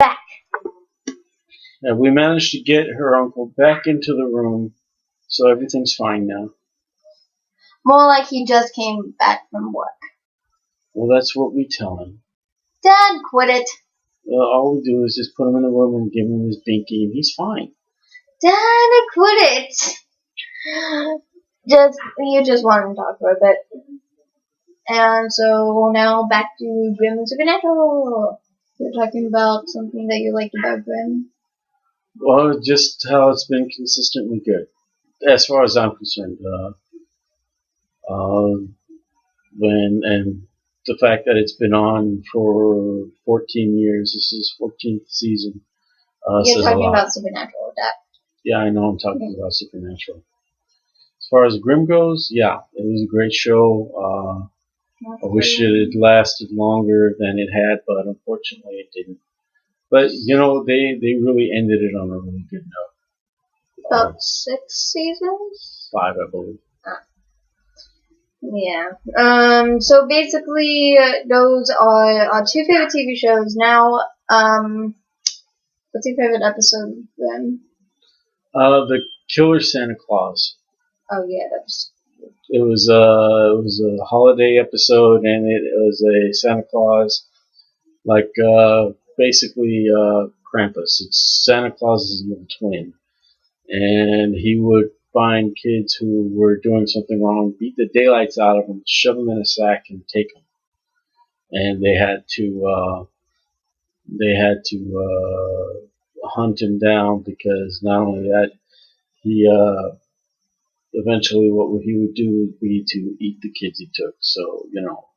back. And we managed to get her uncle back into the room, so everything's fine now. More like he just came back from work. Well, that's what we tell him. Dad, quit it. All we do is just put him in the room and give him his binky, and he's fine. Dad, quit it. You just want to talk for a bit. And so now back to Grimm and Supernatural. You're talking about something that you liked about Grimm. Well, just how it's been consistently good, as far as I'm concerned. And the fact that it's been on for 14 years. This is 14th season. You're talking about Supernatural, Dad. Yeah, I know I'm talking about Supernatural. As far as Grimm goes, yeah, it was a great show. I wish it had lasted longer than it had, but unfortunately it didn't. But, you know, they really ended it on a really good note. About 6 seasons? 5, I believe. Yeah. So basically, those are our 2 favorite TV shows. Now, what's your favorite episode then? The Killer Santa Claus. Oh yeah, that's. It was a holiday episode, and it was a Santa Claus, like basically Krampus. It's Santa Claus's little twin, and he would find kids who were doing something wrong, beat the daylights out of them, shove them in a sack, and take them. And they had to hunt him down, because not only that, he eventually what he would do would be to eat the kids he took. So, you know,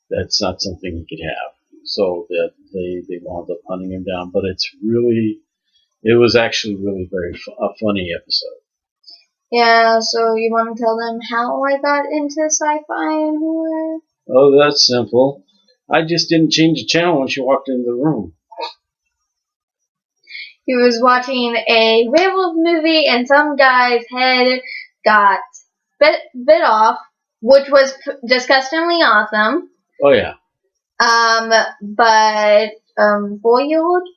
that's not something he could have. So that they wound up hunting him down. But it was actually really a funny episode. Yeah, so you want to tell them how I got into sci-fi and horror? Oh, that's simple. I just didn't change the channel when she walked into the room. He was watching a werewolf movie, and some guy's head got bit off, which was disgustingly awesome. Oh yeah. But 4-year-old.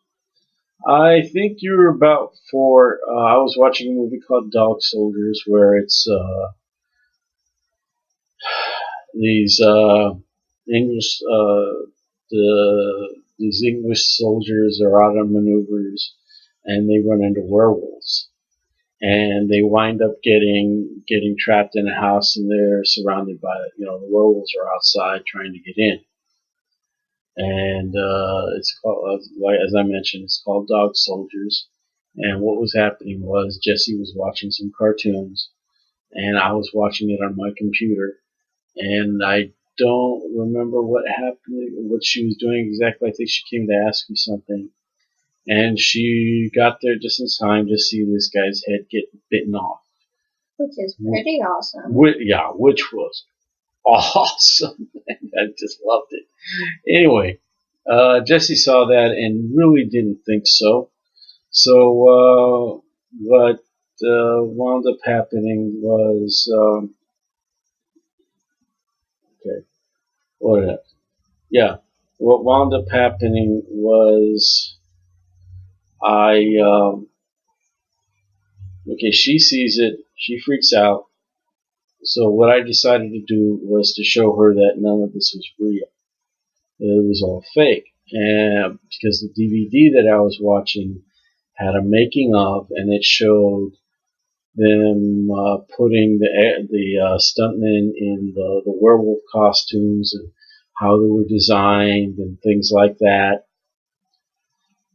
I think you were about 4. I was watching a movie called Dog Soldiers, where it's these English these English soldiers are out on maneuvers, and they run into werewolves, and they wind up getting trapped in a house, and they're surrounded by, you know, the werewolves are outside trying to get in. And it's called, as I mentioned, it's called Dog Soldiers. And what was happening was Jessie was watching some cartoons, and I was watching it on my computer, and I don't remember what happened, what she was doing exactly. I think she came to ask me something, and she got there just in time to see this guy's head get bitten off. Which is pretty awesome. Which was awesome. I just loved it. Anyway, Jessie saw that and really didn't think so. So what wound up happening was what wound up happening was she sees it, she freaks out. So what I decided to do was to show her that none of this was real. It was all fake. And because the DVD that I was watching had a making of, and it showed them putting the stuntmen in the werewolf costumes, and how they were designed and things like that,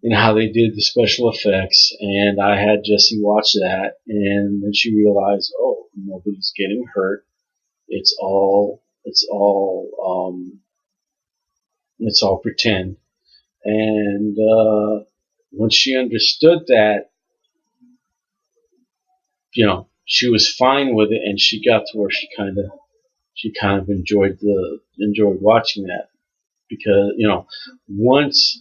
and how they did the special effects. And I had Jessie watch that, and then she realized, oh, nobody's getting hurt. It's all pretend. And when she understood that, you know, she was fine with it, and she got to where she kind of enjoyed watching that, because, you know, once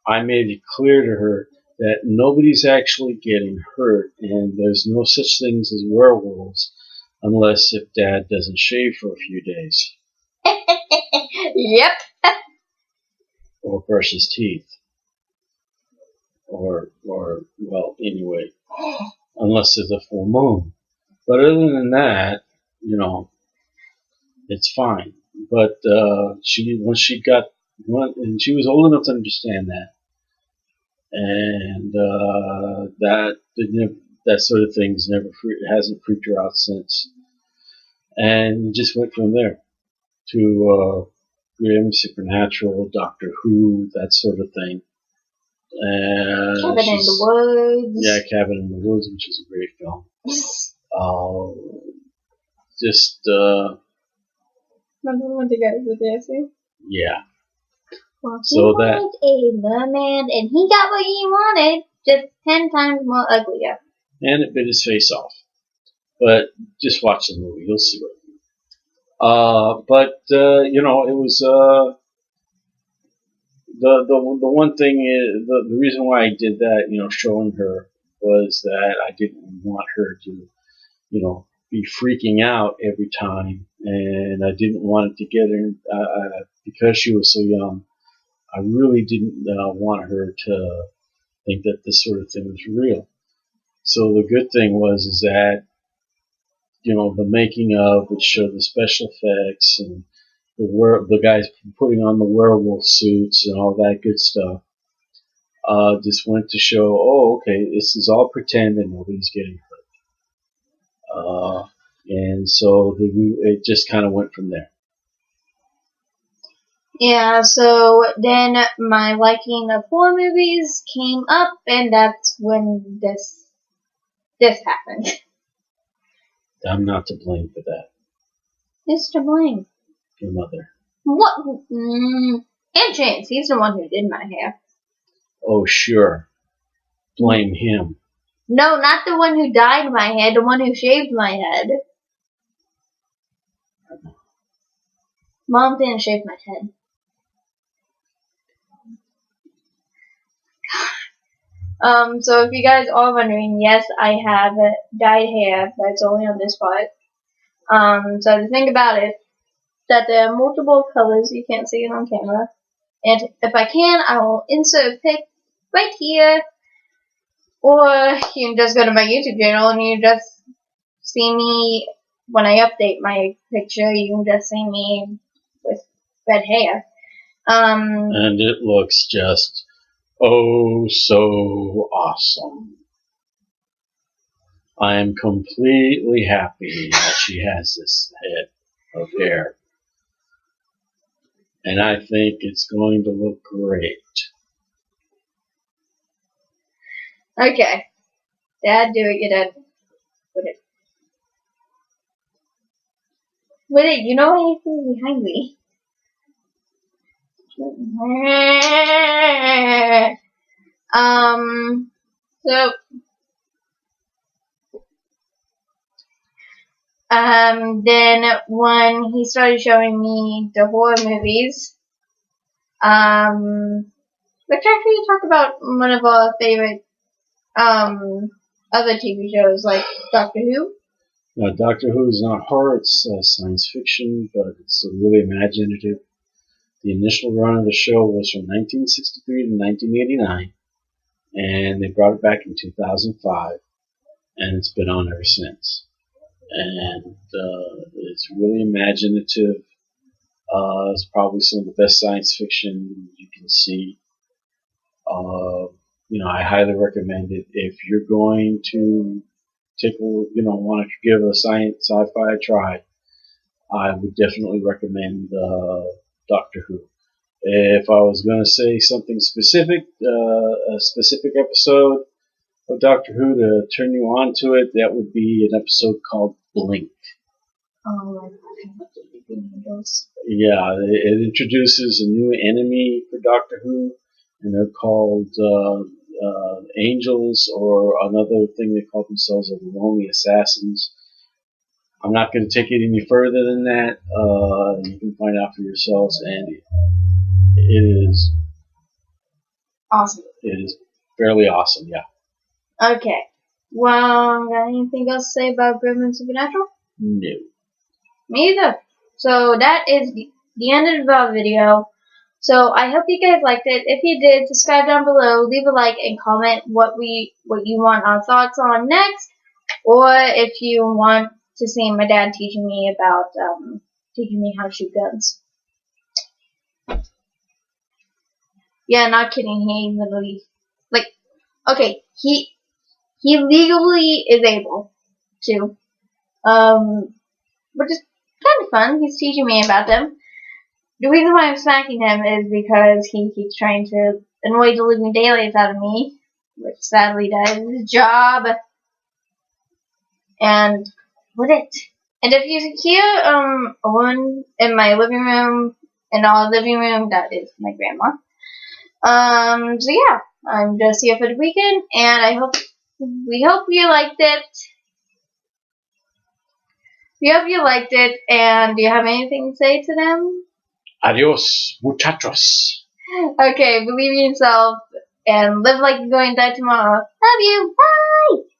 I made it clear to her that nobody's actually getting hurt, and there's no such things as werewolves unless if Dad doesn't shave for a few days. Yep. Or brush his teeth. or well, anyway, unless there's a full moon. But other than that, you know, it's fine. But once she got one, and she was old enough to understand that, and that sort of thing's hasn't freaked her out since, and just went from there to Grimm, Supernatural, Doctor Who, that sort of thing. And Cabin in the Woods. Yeah, Cabin in the Woods, which is a great film. Remember when they got the dancing? Yeah. Well, he wanted a merman, and he got what he wanted, just 10 times more uglier. And it bit his face off. But just watch the movie, you'll see what I mean. But you know, it was the one thing is the reason why I did that, you know, showing her, was that I didn't want her to, you know, be freaking out every time, and I didn't want it to get her because she was so young. I really didn't want her to think that this sort of thing was real. So the good thing is that, you know, the making of, which showed the special effects and the guys putting on the werewolf suits and all that good stuff, just went to show, oh, okay, this is all pretend and nobody's getting hurt. And so it just kind of went from there. Yeah, so then my liking of horror movies came up, and that's when this happened. I'm not to blame for that. Who's to blame? Your mother. What? And Chance, he's the one who did my hair. Oh, sure. Blame him. No, not the one who dyed my hair, the one who shaved my head. Mom didn't shave my head. So if you guys are wondering, yes, I have dyed hair, but it's only on this part. So the thing about it, that there are multiple colors, you can't see it on camera. And if I can, I will insert a pic right here. Or you can just go to my YouTube channel and you just see me, when I update my picture, you can just see me with red hair. And it looks just, oh, so awesome. I am completely happy that she has this head of hair. And I think it's going to look great. Okay. Dad, do it. Your dad. Put it. With it, you know I feel behind me. So, then when he started showing me the horror movies, let's actually talk about one of our favorite, other TV shows, like Doctor Who. Now, Doctor Who is not horror, it's science fiction, but it's really imaginative. The initial run of the show was from 1963 to 1989, and they brought it back in 2005, and it's been on ever since. And it's really imaginative. It's probably some of the best science fiction you can see. You know, I highly recommend it if you're going to want to give a sci-fi a try. I would definitely recommend Doctor Who. If I was going to say something specific, a specific episode of Doctor Who to turn you on to it, that would be an episode called Blink. Oh, yeah, it introduces a new enemy for Doctor Who, and they're called Angels, or another thing they call themselves are the Lonely Assassins. I'm not going to take it any further than that. You can find out for yourselves, and it is awesome. It is fairly awesome, yeah. Okay. Well, got anything else to say about Grimm and Supernatural? No. Me either. So that is the end of our video. So I hope you guys liked it. If you did, subscribe down below, leave a like, and comment what you want our thoughts on next, or if you want to see my dad teaching me about teaching me how to shoot guns. Yeah, not kidding. He literally, like, okay, he legally is able to, which is kind of fun. He's teaching me about them. The reason why I'm smacking him is because he keeps trying to annoy the living daylights out of me, which sadly does his job. And what it? And if you hear a woman in my living room, in our living room, that is my grandma. So yeah, I'm just here for the weekend, and we hope you liked it. We hope you liked it, and do you have anything to say to them? Adios, muchachos. Okay, believe in yourself, and live like you're going to die tomorrow. Love you, bye!